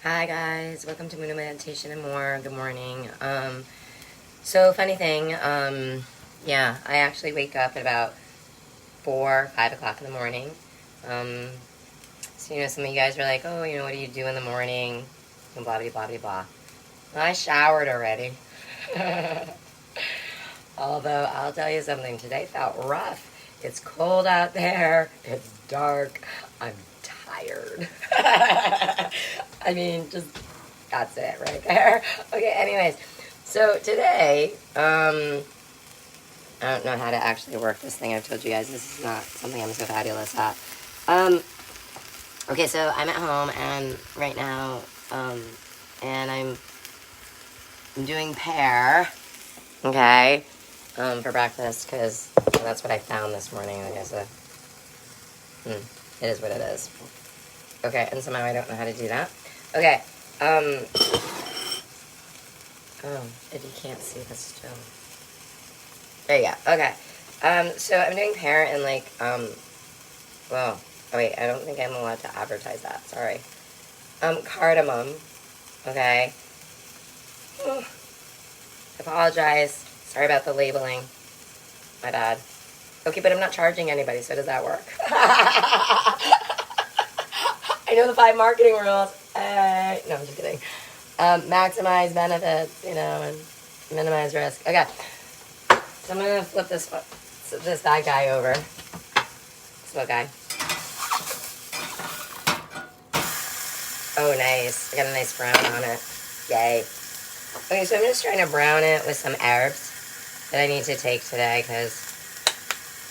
Hi guys, welcome to Moon Meditation and More. Good morning. So funny thing, yeah, I actually wake up at about 5 o'clock in the morning. So some of you guys are like, oh, what do you do in the morning? And blah blah blah blah blah. Well, I showered already. Although I'll tell you something, today felt rough. It's cold out there. It's dark. I'm tired. I mean, just that's it right there. Okay, anyways. So today, I don't know how to actually work this thing. I've told you guys this is not something I'm so fabulous at. Okay, so I'm at home and right now, and I'm doing pear, okay, for breakfast because that's what I found this morning. I guess it is what it is. Okay, and somehow I don't know how to do that. Okay, oh, if you can't see this still. There you go, okay. So I'm doing pear and well, oh wait, I don't think I'm allowed to advertise that, sorry. Cardamom, okay. I apologize, sorry about the labeling, my bad. Okay, but I'm not charging anybody, so does that work? I know the 5 marketing rules. No, I'm just kidding. Maximize benefits, and minimize risk. Okay, so I'm gonna flip this bad guy over. This little guy. Oh, nice. I got a nice brown on it. Yay. Okay, so I'm just trying to brown it with some herbs that I need to take today because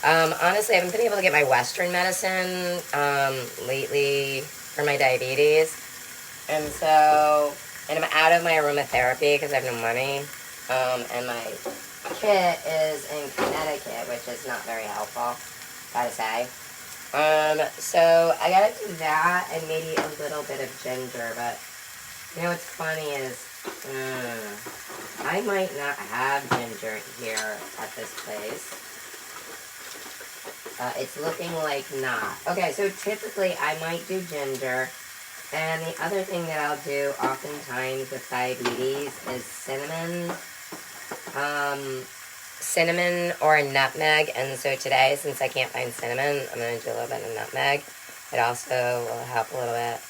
honestly, I haven't been able to get my Western medicine lately for my diabetes. And I'm out of my aromatherapy because I have no money. And my kit is in Connecticut, which is not very helpful, gotta say. So I gotta do that and maybe a little bit of ginger, but what's funny is I might not have ginger here at this place. It's looking like not. Okay, so typically I might do ginger. And the other thing that I'll do oftentimes with diabetes is cinnamon or nutmeg. And so today, since I can't find cinnamon, I'm going to do a little bit of nutmeg. It also will help a little bit.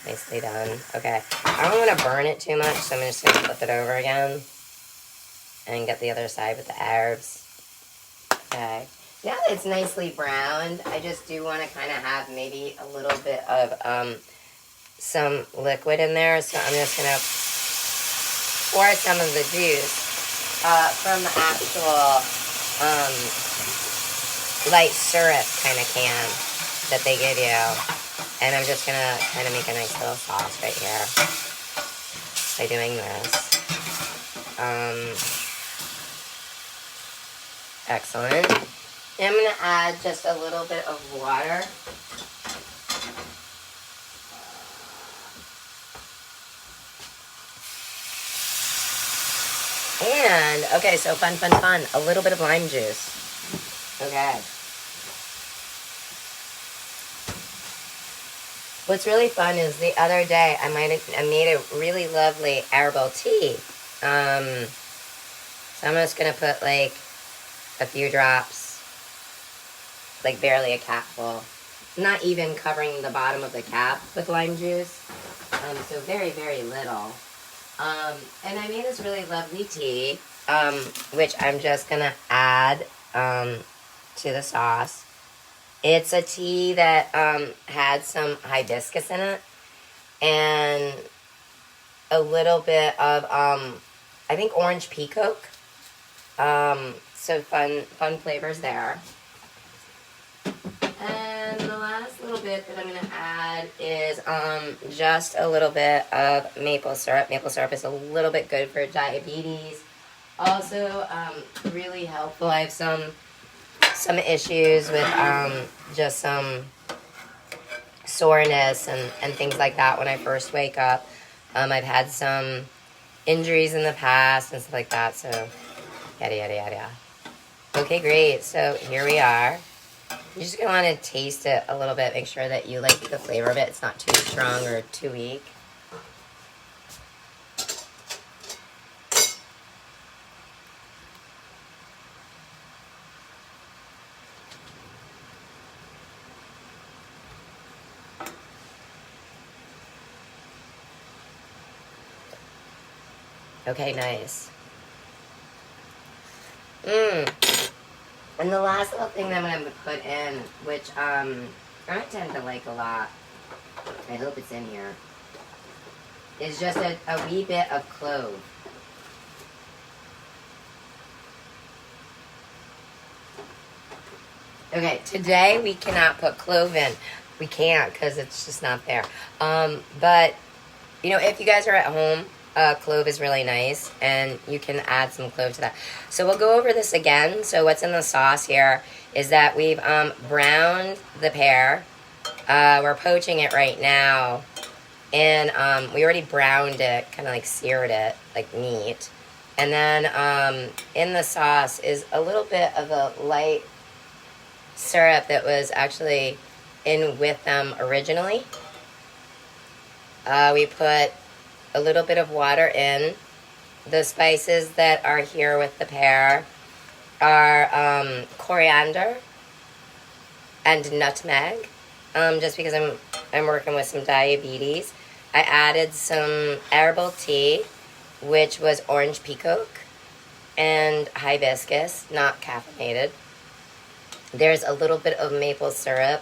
Nicely done. Okay. I don't want to burn it too much, so I'm just going to flip it over again. And get the other side with the herbs. Okay. Now that it's nicely browned, I just do want to kind of have maybe a little bit of some liquid in there. So I'm just going to pour some of the juice from the actual light syrup kind of can that they give you. And I'm just going to kind of make a nice little sauce right here by doing this. Excellent. And I'm going to add just a little bit of water. And, okay, so fun. A little bit of lime juice. Okay. What's really fun is the other day I made a really lovely herbal tea. So I'm just going to put like a few drops, like barely a capful. Not even covering the bottom of the cap with lime juice. So very, very little. And I made this really lovely tea, which I'm just going to add to the sauce. It's a tea that had some hibiscus in it and a little bit of, I think, orange peacock. So fun flavors there. And the last little bit that I'm going to add is just a little bit of maple syrup. Maple syrup is a little bit good for diabetes. Also, really helpful. I have some issues with just some soreness and things like that when I first wake up. I've had some injuries in the past and stuff like that, so yada, yada, yada. Okay, great. So here we are. You're just going to want to taste it a little bit. Make sure that you like the flavor of it. It's not too strong or too weak. Okay, nice. And the last little thing that I'm going to put in, which I tend to like a lot, I hope it's in here, is just a wee bit of clove. Okay, today we cannot put clove in. We can't because it's just not there. But, you know, if you guys are at home, clove is really nice, and you can add some clove to that. So we'll go over this again. So what's in the sauce here is that we've browned the pear. We're poaching it right now, and we already browned it, kind of like seared it, like meat. And then in the sauce is a little bit of a light syrup that was actually in with them originally. We put a little bit of water in. The spices that are here with the pear are coriander and nutmeg. Just because I'm working with some diabetes, I added some herbal tea, which was orange peacock and hibiscus, not caffeinated. There's a little bit of maple syrup,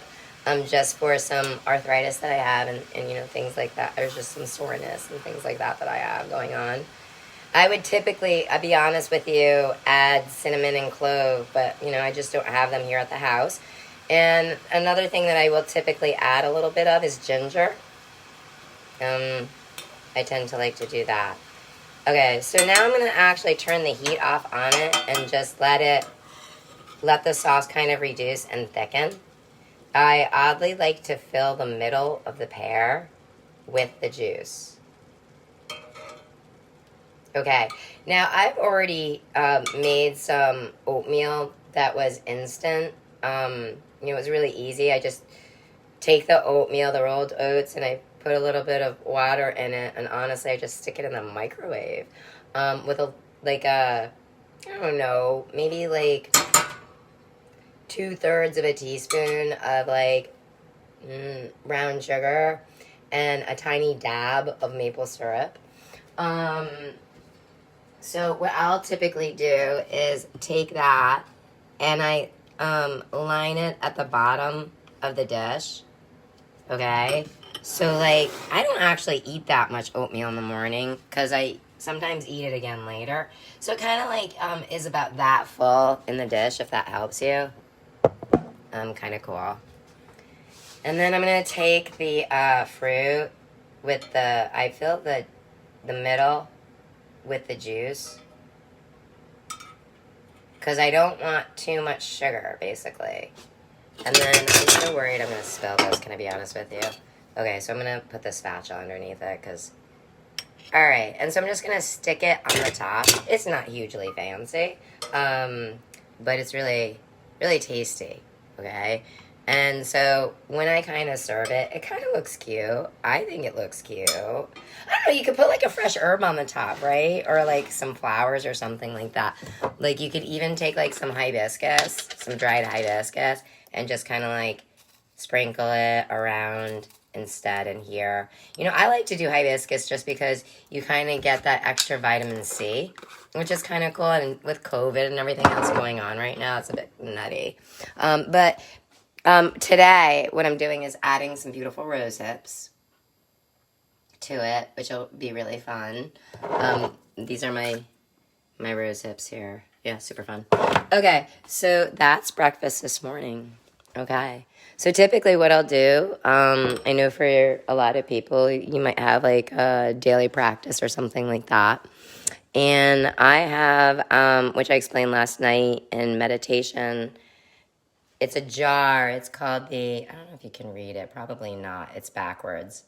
just for some arthritis that I have, and you know, things like that. There's just some soreness and things like that I have going on. I would typically, I'll be honest with you, add cinnamon and clove, but you know, I just don't have them here at the house. And another thing that I will typically add a little bit of is ginger. I tend to like to do that. Okay, so now I'm going to actually turn the heat off on it and just let the sauce kind of reduce and thicken. I oddly like to fill the middle of the pear with the juice. Okay, now I've already made some oatmeal that was instant. You know, it was really easy. I just take the oatmeal, the rolled oats, and I put a little bit of water in it, and honestly, I just stick it in the microwave with I don't know, maybe like 2/3 of a teaspoon of brown sugar and a tiny dab of maple syrup. So what I'll typically do is take that and I line it at the bottom of the dish. Okay, so like I don't actually eat that much oatmeal in the morning because I sometimes eat it again later. So it kind of like is about that full in the dish, if that helps you. Kind of cool. And then I'm gonna take the fruit with I fill the middle with the juice because I don't want too much sugar, basically. And then I'm so worried I'm gonna spill this. Can I be honest with you? Okay, so I'm gonna put the spatula underneath it because. All right, and so I'm just gonna stick it on the top. It's not hugely fancy, but it's really, really tasty. Okay, and so when I kind of serve it, it kind of looks cute. I think it looks cute. I don't know, you could put like a fresh herb on the top, right? Or like some flowers or something like that. Like you could even take like some hibiscus, some dried hibiscus, and just kind of like sprinkle it around instead in here. You know, I like to do hibiscus just because you kind of get that extra vitamin C, which is kind of cool. And with COVID and everything else going on right now, it's a bit nutty. But today, what I'm doing is adding some beautiful rose hips to it, which will be really fun. These are my rose hips here. Yeah, super fun. Okay, so that's breakfast this morning. Okay, so typically what I'll do, I know for a lot of people, you might have like a daily practice or something like that. And I have, which I explained last night in meditation, it's a jar. It's called I don't know if you can read it. Probably not. It's backwards.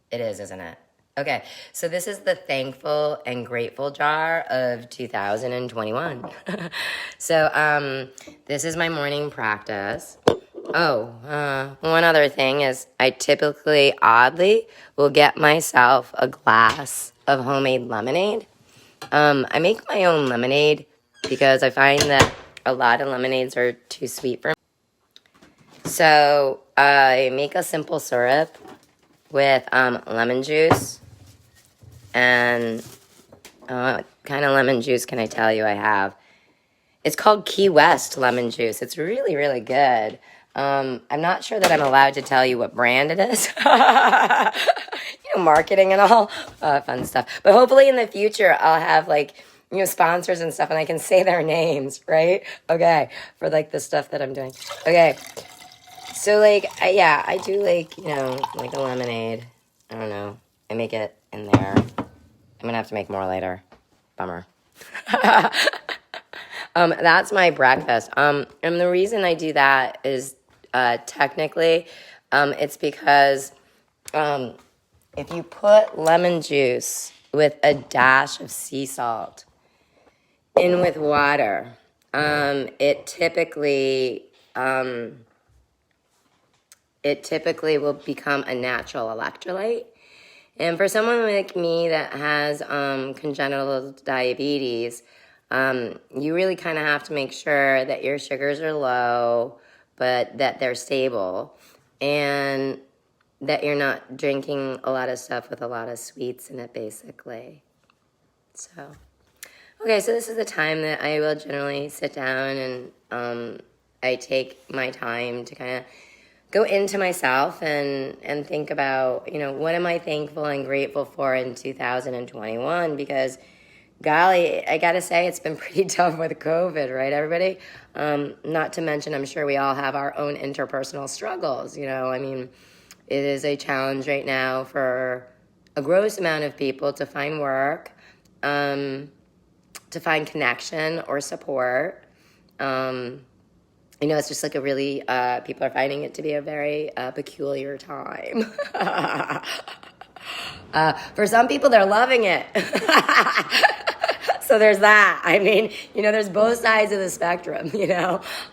It is, isn't it? Okay, so this is the Thankful and Grateful Jar of 2021. So this is my morning practice. Oh, one other thing is I typically, oddly, will get myself a glass of homemade lemonade. I make my own lemonade because I find that a lot of lemonades are too sweet for me. So I make a simple syrup with lemon juice and What kind of lemon juice can I tell you I have? It's called Key West lemon juice. It's really, really good. I'm not sure that I'm allowed to tell you what brand it is. Marketing and all fun stuff. But hopefully in the future, I'll have like, sponsors and stuff and I can say their names, right? Okay. For like the stuff that I'm doing. Okay. So like, I do like, like a lemonade. I don't know. I make it in there. I'm going to have to make more later. Bummer. That's my breakfast. And the reason I do that is technically, it's because if you put lemon juice with a dash of sea salt in with water, it typically will become a natural electrolyte. And for someone like me that has congenital diabetes, you really kind of have to make sure that your sugars are low, but that they're stable, and that you're not drinking a lot of stuff with a lot of sweets in it, basically. So, okay, so this is the time that I will generally sit down and I take my time to kind of go into myself and think about, what am I thankful and grateful for in 2021? Because, golly, I got to say, it's been pretty tough with COVID, right, everybody? Not to mention, I'm sure we all have our own interpersonal struggles, it is a challenge right now for a gross amount of people to find work, to find connection or support. It's just like a really, people are finding it to be a very peculiar time. For some people, they're loving it. So there's that. There's both sides of the spectrum,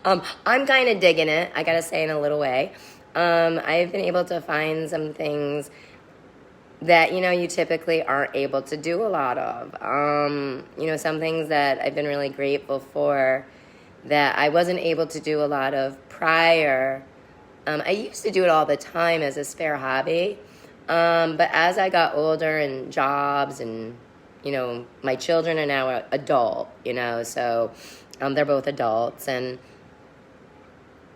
I'm kind of digging it, I gotta say, in a little way. I've been able to find some things that, you typically aren't able to do a lot of. Some things that I've been really grateful for that I wasn't able to do a lot of prior. I used to do it all the time as a spare hobby. But as I got older and jobs and, my children are now adult, so they're both adults. And,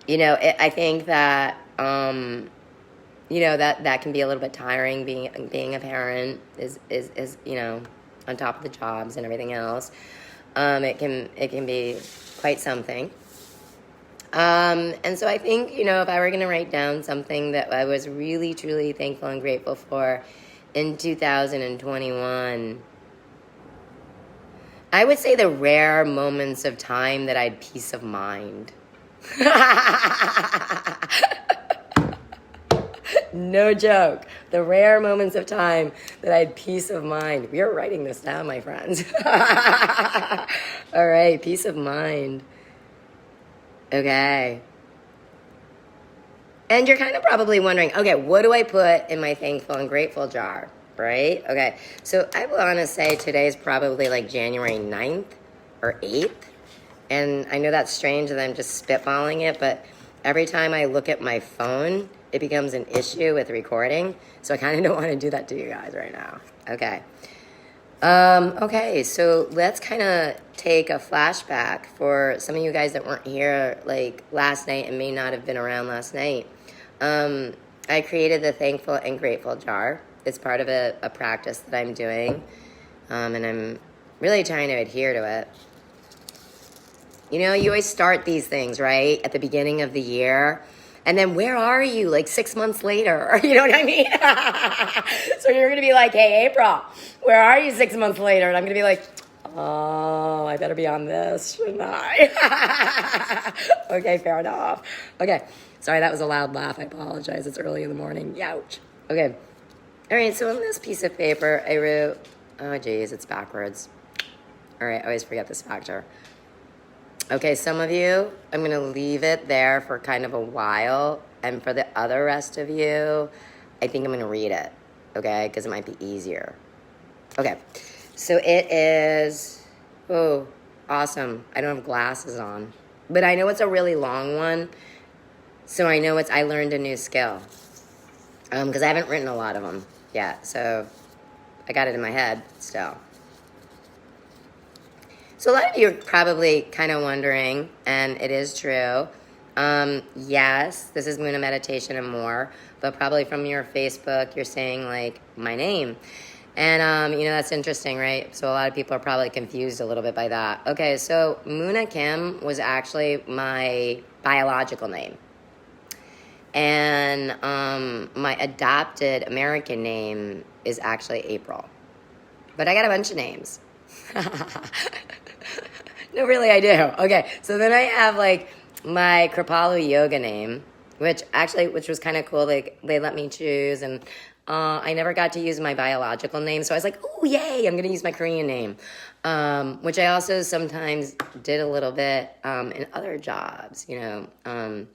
I think that, that can be a little bit tiring being a parent is on top of the jobs and everything else. It can be quite something. And so I think, if I were going to write down something that I was really, truly thankful and grateful for in 2021, I would say the rare moments of time that I had peace of mind. No joke. The rare moments of time that I had peace of mind. We are writing this down, my friends. All right, peace of mind. Okay. And you're kind of probably wondering, okay, what do I put in my thankful and grateful jar, right? Okay, so I want to say today's probably like January 9th or 8th. And I know that's strange that I'm just spitballing it, but every time I look at my phone, it becomes an issue with recording. So I kind of don't want to do that to you guys right now. Okay. Okay, so let's kind of take a flashback for some of you guys that weren't here like last night and may not have been around last night. I created the thankful and grateful jar. It's part of a practice that I'm doing, and I'm really trying to adhere to it. You always start these things, right, at the beginning of the year. And then where are you like 6 months later? You know what I mean? So you're going to be like, hey, April, where are you 6 months later? And I'm going to be like, oh, I better be on this, shouldn't I? Okay, fair enough. Okay, sorry, that was a loud laugh. I apologize. It's early in the morning. Youch. Okay. All right, so on this piece of paper, I wrote, oh, geez, it's backwards. All right, I always forget this factor. Okay, some of you, I'm going to leave it there for kind of a while. And for the other rest of you, I think I'm going to read it, okay? Because it might be easier. Okay, so it is, oh, awesome. I don't have glasses on. But I know it's a really long one. So I know I learned a new skill. Because I haven't written a lot of them yet. So I got it in my head still. So a lot of you are probably kind of wondering, and it is true. Yes, this is Muna Meditation and more, but probably from your Facebook, you're saying like my name. And, that's interesting, right? So a lot of people are probably confused a little bit by that. Okay, so Muna Kim was actually my biological name. And my adopted American name is actually April. But I got a bunch of names. No, really, I do. Okay, so then I have like my Kripalu yoga name, which was kind of cool. Like they let me choose, and I never got to use my biological name, so I was like, "Oh, yay! I'm gonna use my Korean name," which I also sometimes did a little bit in other jobs. I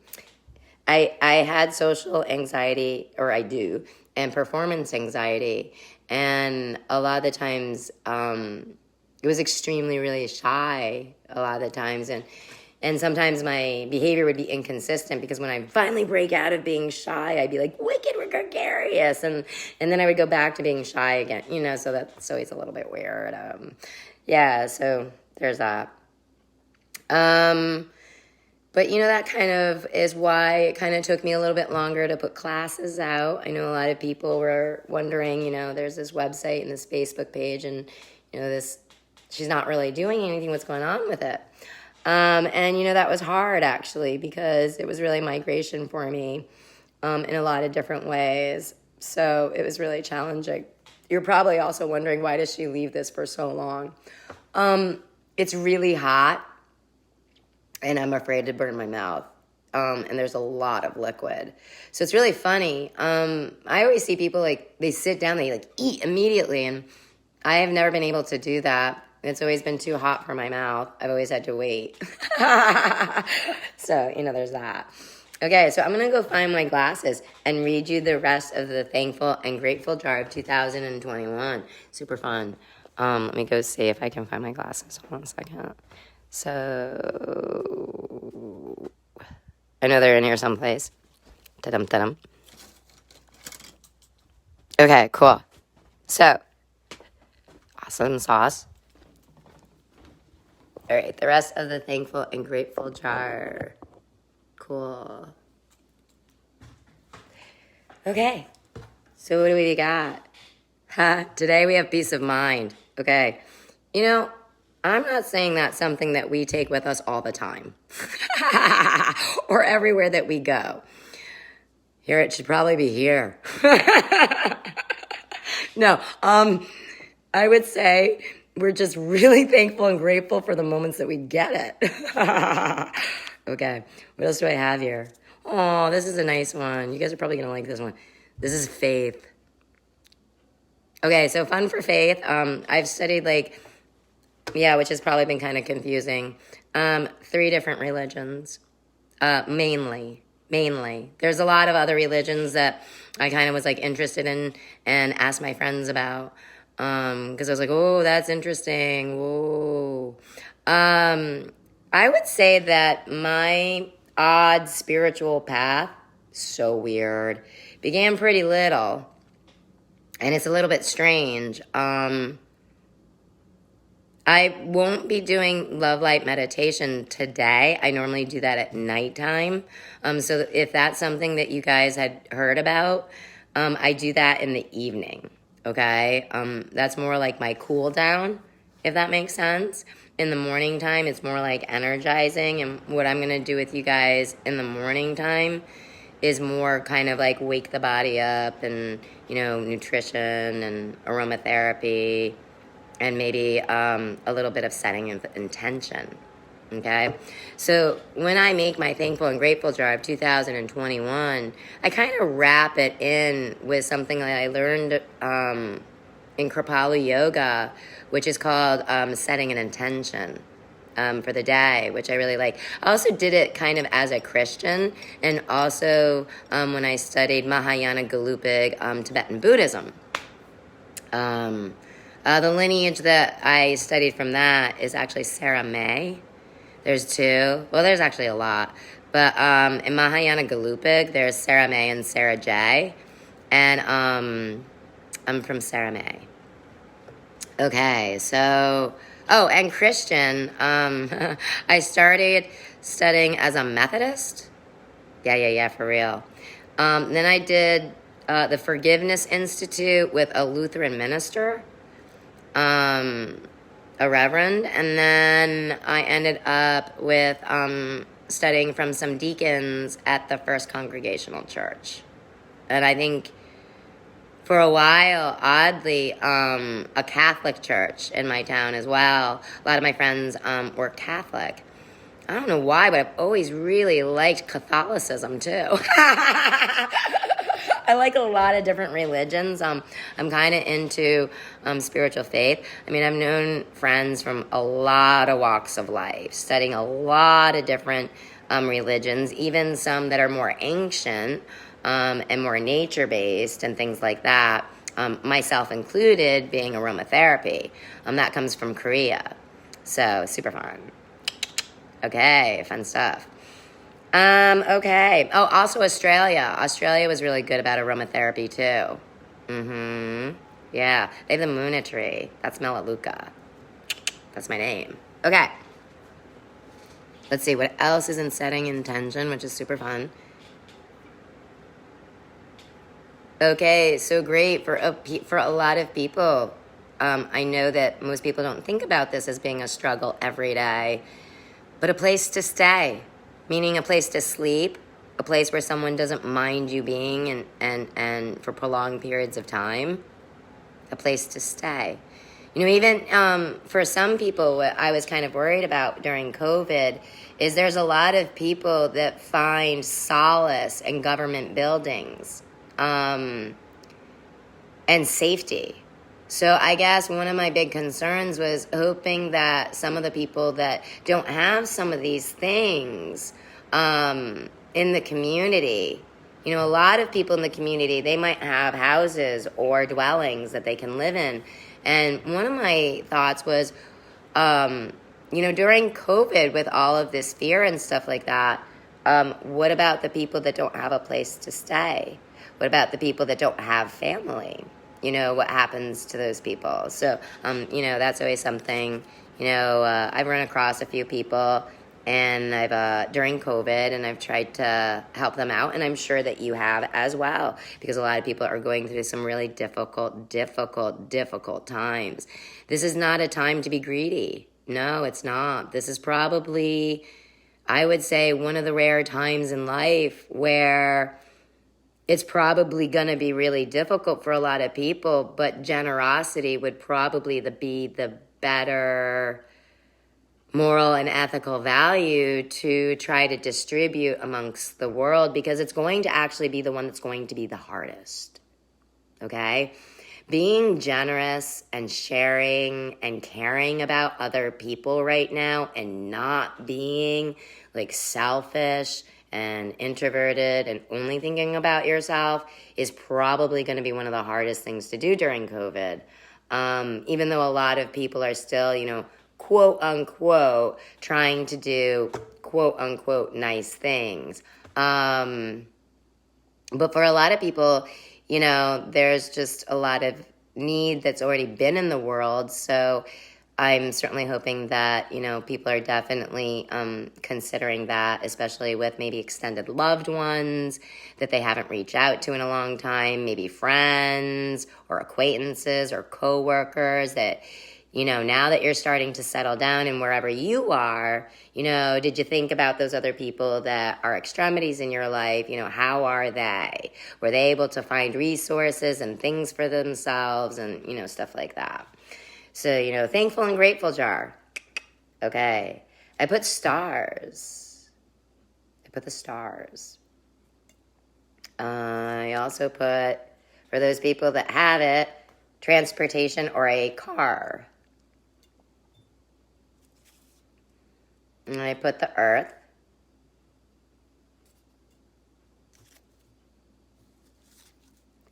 had social anxiety, or I do, and performance anxiety, and a lot of the times it was extremely really shy a lot of the times, and sometimes my behavior would be inconsistent because when I finally break out of being shy, I'd be like wicked gregarious, and then I would go back to being shy again, so that's always a little bit weird. So there's that. But that kind of is why it kind of took me a little bit longer to put classes out. I know a lot of people were wondering, there's this website and this Facebook page, and she's not really doing anything. What's going on with it? And that was hard actually, because it was really migration for me in a lot of different ways. So it was really challenging. You're probably also wondering, why does she leave this for so long? It's really hot, and I'm afraid to burn my mouth. And there's a lot of liquid. So it's really funny. I always see people they sit down, they eat immediately, and I have never been able to do that. It's always been too hot for my mouth. I've always had to wait. So, there's that. Okay, so I'm going to go find my glasses and read you the rest of the Thankful and Grateful Jar of 2021. Super fun. Let me go see if I can find my glasses. Hold on a second. So, I know they're in here someplace. Ta-dum, ta-dum. Okay, cool. So, awesome sauce. All right, the rest of the Thankful and Grateful Jar. Cool. Okay, so what do we got? Today we have peace of mind. Okay, I'm not saying that's something that we take with us all the time or everywhere that we go. Here, it should probably be here. No, I would say we're just really thankful and grateful for the moments that we get it. Okay, what else do I have here? Oh, this is a nice one. You guys are probably going to like this one. This is faith. Okay, so fun for faith. I've studied which has probably been kind of confusing. 3 different religions, mainly. There's a lot of other religions that I kind of was interested in and asked my friends about. Because I was like, oh, that's interesting. Whoa. I would say that my odd spiritual path, so weird, began pretty little. And it's a little bit strange. I won't be doing love light meditation today. I normally do that at nighttime. So if that's something that you guys had heard about, I do that in the evening. Okay, that's more like my cool down, if that makes sense. In the morning time, it's more like energizing, and what I'm gonna do with you guys in the morning time is more kind of wake the body up, and nutrition and aromatherapy, and maybe a little bit of setting of intention. Okay, so when I make my Thankful and Grateful Jar of 2021, I kind of wrap it in with something that I learned in Kripalu Yoga, which is called setting an intention for the day, which I really like. I also did it kind of as a Christian, and also when I studied Mahayana Gelugpa Tibetan Buddhism. The lineage that I studied from that is actually Sarah May. There's 2. Well, there's actually a lot. But in Mahayana Gelugpa, there's Sarah May and Sarah J. And I'm from Sarah May. Okay, so Oh, and Christian. I started studying as a Methodist. Yeah, for real. Then I did the Forgiveness Institute with a Lutheran minister, a reverend, and then I ended up with studying from some deacons at the First Congregational Church. And I think for a while, oddly, a Catholic church in my town as well. A lot of my friends were Catholic. I don't know why, but I've always really liked Catholicism too. I like a lot of different religions. I'm kind of into spiritual faith. I mean, I've known friends from a lot of walks of life, studying a lot of different religions, even some that are more ancient and more nature-based and things like that, myself included, being aromatherapy. That comes from Korea. So, super fun. Okay, fun stuff. Okay. Oh, also Australia. Australia was really good about aromatherapy too. Yeah, they have the Muna tree. That's Melaleuca. That's my name. Okay. Let's see, what else is in setting intention, which is super fun. Okay, so great for a lot of people. I know that most people don't think about this as being a struggle every day, but a place to stay, meaning a place to sleep, a place where someone doesn't mind you being and for prolonged periods of time, a place to stay. You know, even for some people, what I was kind of worried about during COVID is there's a lot of people that find solace in government buildings and safety. So I guess one of my big concerns was hoping that some of the people that don't have some of these things in the community, you know, a lot of people in the community, they might have houses or dwellings that they can live in. And one of my thoughts was, you know, during COVID with all of this fear and stuff like that, what about the people that don't have a place to stay? What about the people that don't have family? You know, what happens to those people? So, you know, that's always something, you know, I've run across a few people and I've, during COVID, and I've tried to help them out, and I'm sure that you have as well, because a lot of people are going through some really difficult times. This is not a time to be greedy. No, it's not. This is probably, I would say, one of the rare times in life where it's probably going to be really difficult for a lot of people, but generosity would probably be the better moral and ethical value to try to distribute amongst the world, because it's going to actually be the one that's going to be the hardest. Okay? Being generous and sharing and caring about other people right now and not being like selfish and introverted and only thinking about yourself is probably going to be one of the hardest things to do during COVID. Even though a lot of people are still, you know, quote unquote, trying to do quote unquote nice things. But for a lot of people, you know, there's just a lot of need that's already been in the world. So I'm certainly hoping that, you know, people are definitely considering that, especially with maybe extended loved ones that they haven't reached out to in a long time, maybe friends or acquaintances or coworkers that, you know, now that you're starting to settle down and wherever you are, you know, did you think about those other people that are extremities in your life? You know, how are they? Were they able to find resources and things for themselves and, you know, stuff like that? So, you know, thankful and grateful jar. Okay. I put stars. I put the stars. I also put, for those people that have it, transportation or a car. And I put the earth.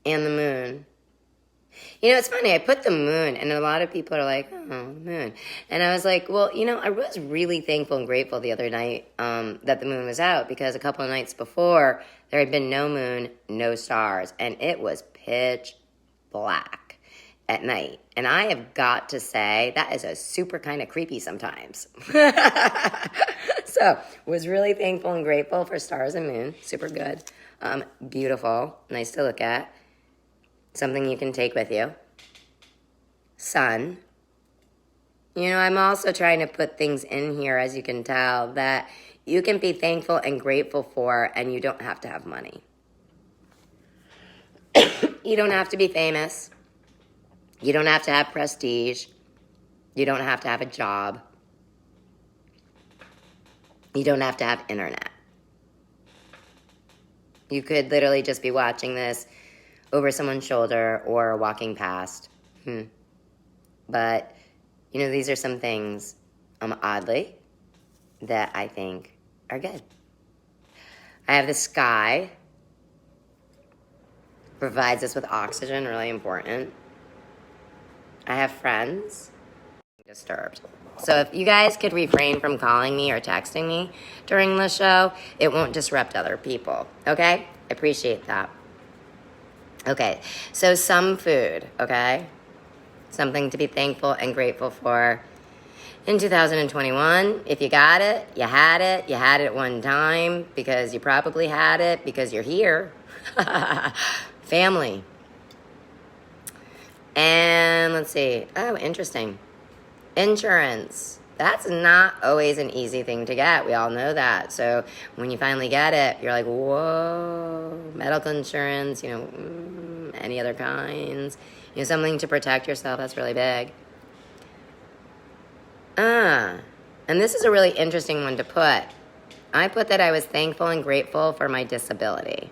And the moon. You know, it's funny, I put the moon, and a lot of people are like, oh, moon. And I was like, well, you know, I was really thankful and grateful the other night that the moon was out, because a couple of nights before, there had been no moon, no stars, and it was pitch black. at night. And I have got to say, that is a super kind of creepy sometimes. So, was really thankful and grateful for stars and moon. Super good. Beautiful. Nice to look at. Something you can take with you. Sun. You know, I'm also trying to put things in here, as you can tell, that you can be thankful and grateful for, and you don't have to have money. You don't have to be famous. You don't have to have prestige. You don't have to have a job. You don't have to have internet. You could literally just be watching this over someone's shoulder or walking past. But, you know, these are some things, oddly, that I think are good. I have the sky. Provides us with oxygen, really important. I have friends. Disturbed. So if you guys could refrain from calling me or texting me during the show, it won't disrupt other people, okay? I appreciate that. Okay, so some food, okay? Something to be thankful and grateful for in 2021. If you got it, you had it. You had it at one time because you probably had it because you're here. Family. And let's see. Oh, interesting. Insurance. That's not always an easy thing to get. We all know that. So when you finally get it, you're like, whoa, medical insurance, you know, any other kinds. You know, something to protect yourself. That's really big. And this is a really interesting one to put. I put that I was thankful and grateful for my disability,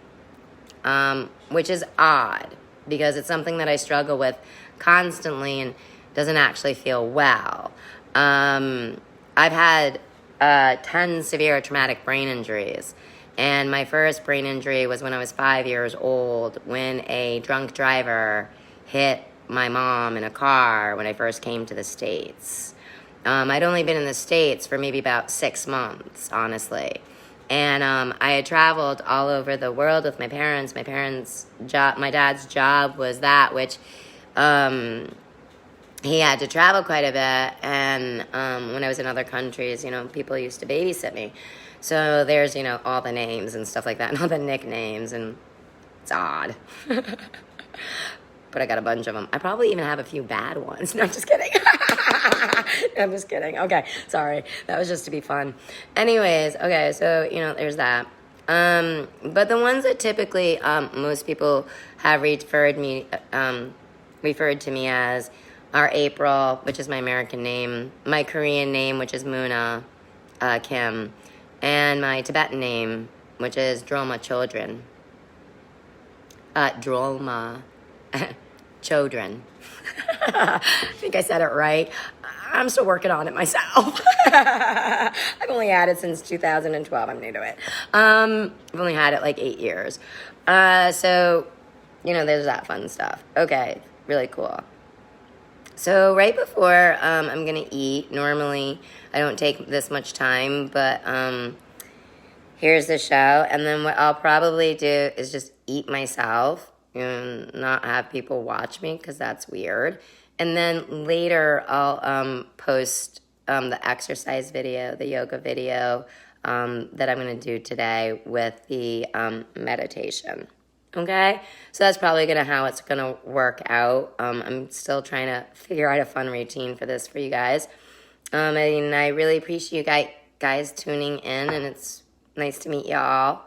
which is odd because it's something that I struggle with constantly and doesn't actually feel well. I've had 10 severe traumatic brain injuries. And my first brain injury was when I was 5 years old when a drunk driver hit my mom in a car when I first came to the States. I'd only been in the States for maybe about 6 months, honestly. And I had traveled all over the world with my parents. My dad's job was that, which he had to travel quite a bit. And when I was in other countries, you know, people used to babysit me. So there's, you know, all the names and stuff like that and all the nicknames. And it's odd. But I got a bunch of them. I probably even have a few bad ones. No, I'm just kidding. No, I'm just kidding. Okay, sorry. That was just to be fun. Anyways, okay, so, you know, there's that. But the ones that typically most people have referred to me as are April, which is my American name, my Korean name, which is Muna Kim, and my Tibetan name, which is Droma Children. Droma Children. I think I said it right. I'm still working on it myself. I've only had it since 2012. I'm new to it. I've only had it like 8 years. So, you know, there's that fun stuff. Okay, really cool. So right before I'm going to eat, normally I don't take this much time, but here's the show. And then what I'll probably do is just eat myself and not have people watch me because that's weird. And then later I'll post the exercise video, the yoga video that I'm going to do today with the meditation. Okay? So that's probably how it's going to work out. I'm still trying to figure out a fun routine for this for you guys. And I really appreciate you guys tuning in, and it's nice to meet y'all.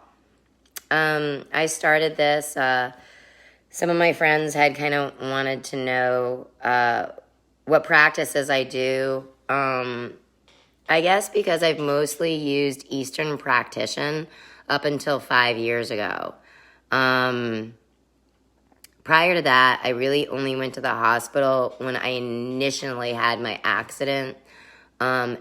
I started this... some of my friends had kind of wanted to know what practices I do. I guess because I've mostly used Eastern practitioner up until 5 years ago. Prior to that, I really only went to the hospital when I initially had my accident. And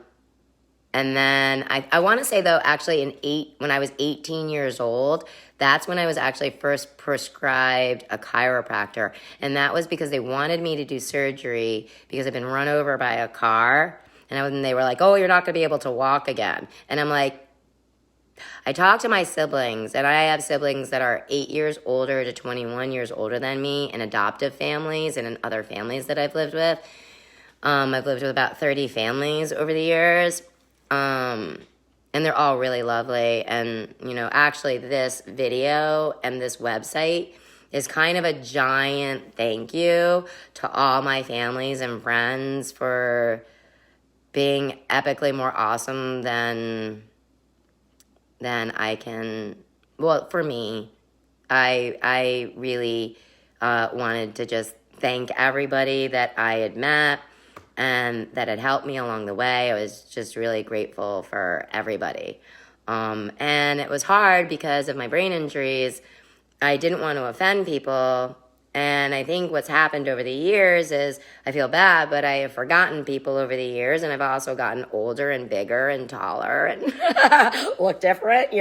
then I want to say, though, actually when I was 18 years old, that's when I was actually first prescribed a chiropractor. And that was because they wanted me to do surgery because I'd been run over by a car. And they were like, oh, you're not going to be able to walk again. And I'm like, I talk to my siblings, and I have siblings that are 8 years older to 21 years older than me in adoptive families and in other families that I've lived with. I've lived with about 30 families over the years. And they're all really lovely. And, actually this video and this website is kind of a giant thank you to all my families and friends for being epically more awesome than I can. Well, for me, I really wanted to just thank everybody that I had met and that had helped me along the way. I was just really grateful for everybody. And it was hard because of my brain injuries. I didn't want to offend people. And I think what's happened over the years is I feel bad, but I have forgotten people over the years. And I've also gotten older and bigger and taller and look different,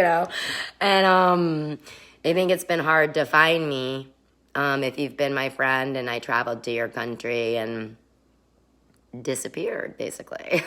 And I think it's been hard to find me if you've been my friend and I traveled to your country and disappeared, basically.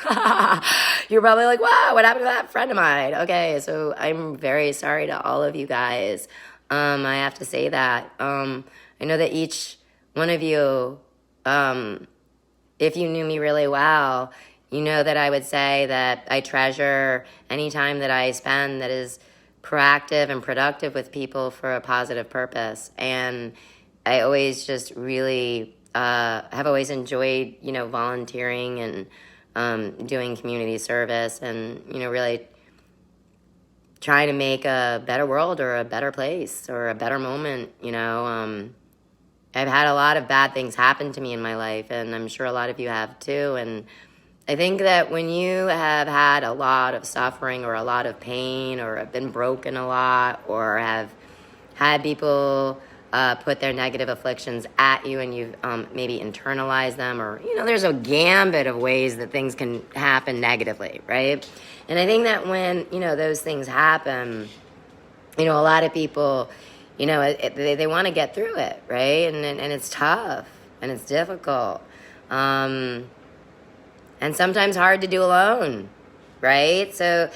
You're probably like, wow, what happened to that friend of mine? Okay, so I'm very sorry to all of you guys. I have to say that. I know that each one of you, if you knew me really well, you know that I would say that I treasure any time that I spend that is proactive and productive with people for a positive purpose. And I always just really have always enjoyed, volunteering and doing community service and, really trying to make a better world or a better place or a better moment, I've had a lot of bad things happen to me in my life, and I'm sure a lot of you have too. And I think that when you have had a lot of suffering or a lot of pain or have been broken a lot or have had people put their negative afflictions at you and you've maybe internalized them or, there's a gambit of ways that things can happen negatively, right? And I think that when, those things happen, a lot of people, they want to get through it, right? And it's tough and it's difficult. And sometimes hard to do alone, right? So,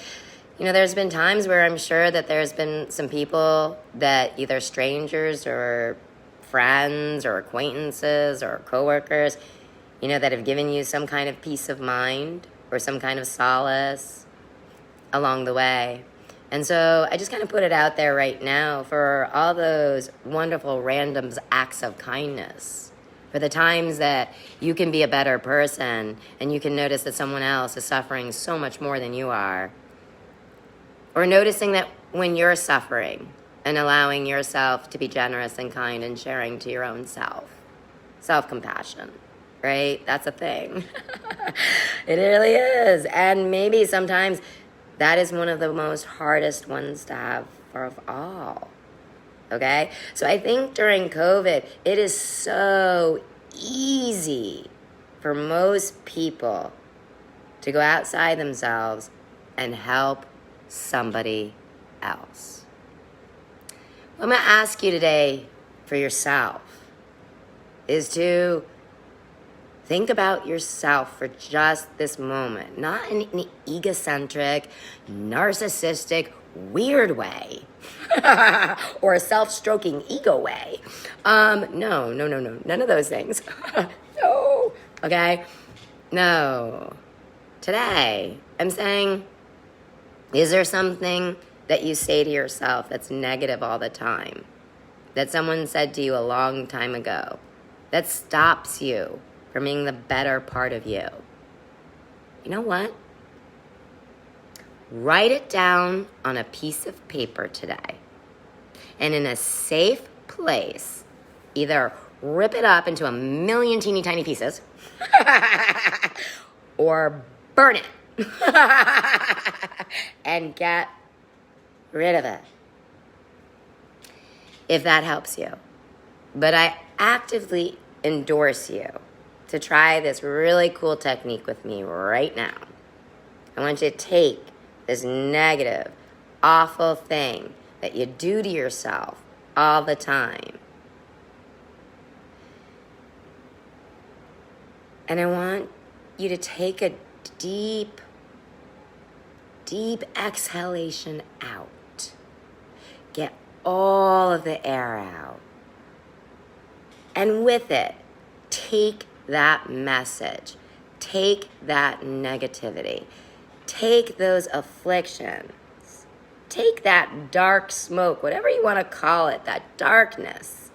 there's been times where I'm sure that there's been some people that either strangers or friends or acquaintances or coworkers, that have given you some kind of peace of mind or some kind of solace along the way. And so I just kind of put it out there right now for all those wonderful random acts of kindness, for the times that you can be a better person and you can notice that someone else is suffering so much more than you are. Or noticing that when you're suffering and allowing yourself to be generous and kind and sharing to your own self. Self-compassion, right? That's a thing. It really is. And maybe sometimes that is one of the most hardest ones to have of all. Okay? So I think during COVID, it is so easy for most people to go outside themselves and help somebody else. What I'm going to ask you today for yourself is to think about yourself for just this moment, not in an egocentric, narcissistic, weird way or a self-stroking ego way. No, none of those things. No, okay? No. Today, I'm saying, is there something that you say to yourself that's negative all the time, that someone said to you a long time ago, that stops you from being the better part of you? You know what? Write it down on a piece of paper today. And in a safe place, either rip it up into a million teeny tiny pieces or burn it and get rid of it, if that helps you. But I actively endorse you to try this really cool technique with me right now. I want you to take this negative, awful thing that you do to yourself all the time, and I want you to take a deep deep exhalation out. Get all of the air out. And with it, take that message. Take that negativity. Take those afflictions. Take that dark smoke, whatever you want to call it, that darkness,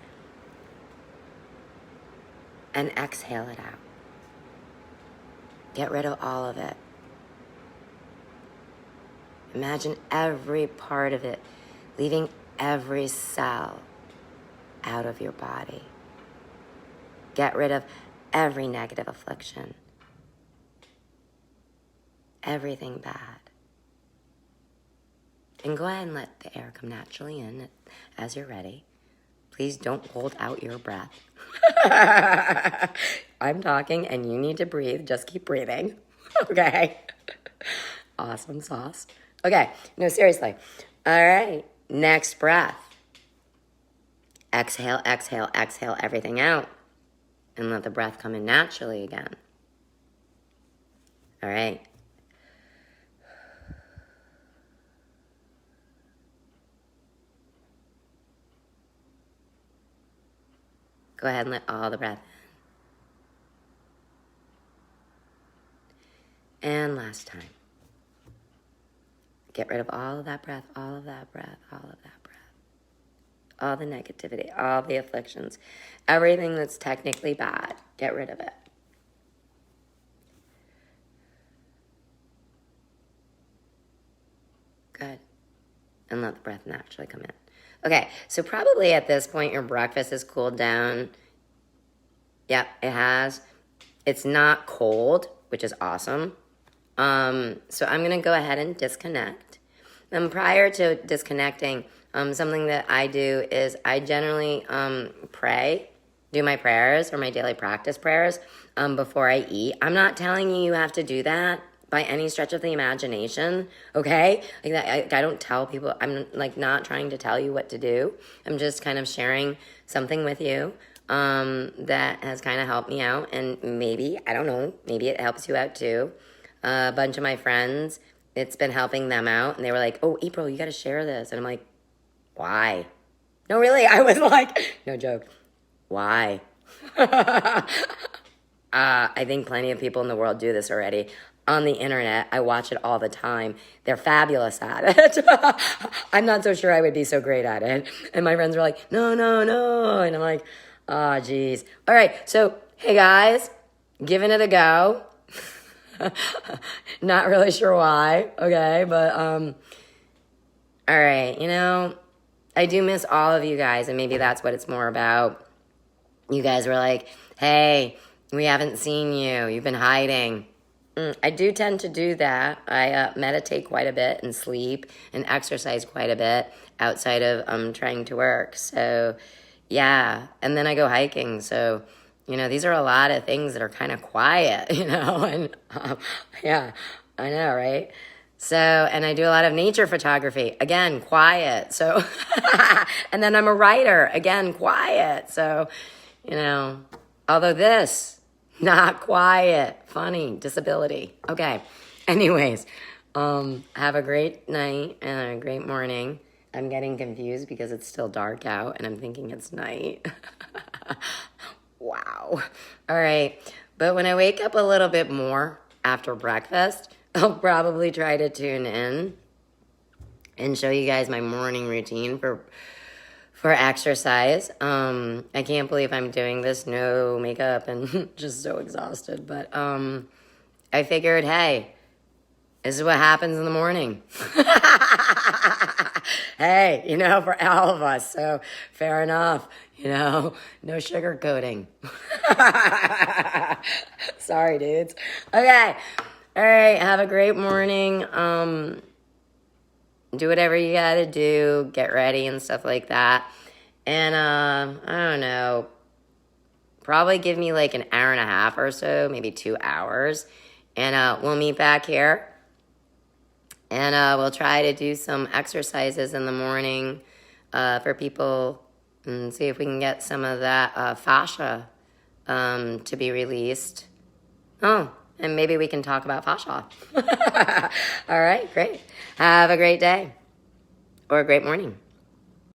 and exhale it out. Get rid of all of it. Imagine every part of it, leaving every cell out of your body. Get rid of every negative affliction, everything bad. And go ahead and let the air come naturally in as you're ready. Please don't hold out your breath. I'm talking and you need to breathe. Just keep breathing. Okay. Awesome sauce. Okay. No, seriously. All right. Next breath. Exhale, exhale, exhale everything out. And let the breath come in naturally again. All right. Go ahead and let all the breath in. And last time. Get rid of all of that breath, all of that breath, all of that breath. All the negativity, all the afflictions, everything that's technically bad. Get rid of it. Good. And let the breath naturally come in. Okay, so probably at this point your breakfast has cooled down. Yep, it has. It's not cold, which is awesome. So I'm going to go ahead and disconnect. And prior to disconnecting, something that I do is I generally pray, do my prayers or my daily practice prayers before I eat. I'm not telling you have to do that by any stretch of the imagination, okay? Like that, I don't tell people, I'm like not trying to tell you what to do. I'm just kind of sharing something with you that has kind of helped me out. And maybe, I don't know, maybe it helps you out too. A bunch of my friends, it's been helping them out. And they were like, oh, April, you got to share this. And I'm like, why? No, really? I was like, no joke. Why? I think plenty of people in the world do this already. On the internet, I watch it all the time. They're fabulous at it. I'm not so sure I would be so great at it. And my friends were like, no, no, no. And I'm like, oh, geez. All right, so, hey, guys, giving it a go. Not really sure why, okay? But, all right, you know, I do miss all of you guys, and maybe that's what it's more about. You guys were like, hey, we haven't seen you. You've been hiding. I do tend to do that. I meditate quite a bit and sleep and exercise quite a bit outside of trying to work. So, yeah. And then I go hiking. So, you know, these are a lot of things that are kind of quiet, you know. And, yeah, I know, right? So, and I do a lot of nature photography. Again, quiet. So, and then I'm a writer. Again, quiet. So, you know, although this... not quiet. Funny. Disability. Okay. Anyways, have a great night and a great morning. I'm getting confused because it's still dark out and I'm thinking it's night. Wow. All right. But when I wake up a little bit more after breakfast, I'll probably try to tune in and show you guys my morning routine for exercise. I can't believe I'm doing this, no makeup and just so exhausted. But I figured, hey, this is what happens in the morning. Hey, you know, for all of us. So fair enough, you know, no sugarcoating. Sorry, dudes. Okay. All right. Have a great morning. Do whatever you gotta do, get ready and stuff like that. And, I don't know, probably give me like an hour and a half or so, maybe 2 hours. And, we'll meet back here. And, we'll try to do some exercises in the morning, for people and see if we can get some of that, fascia, to be released. Oh, and maybe we can talk about Fashaw. All right, great. Have a great day or a great morning.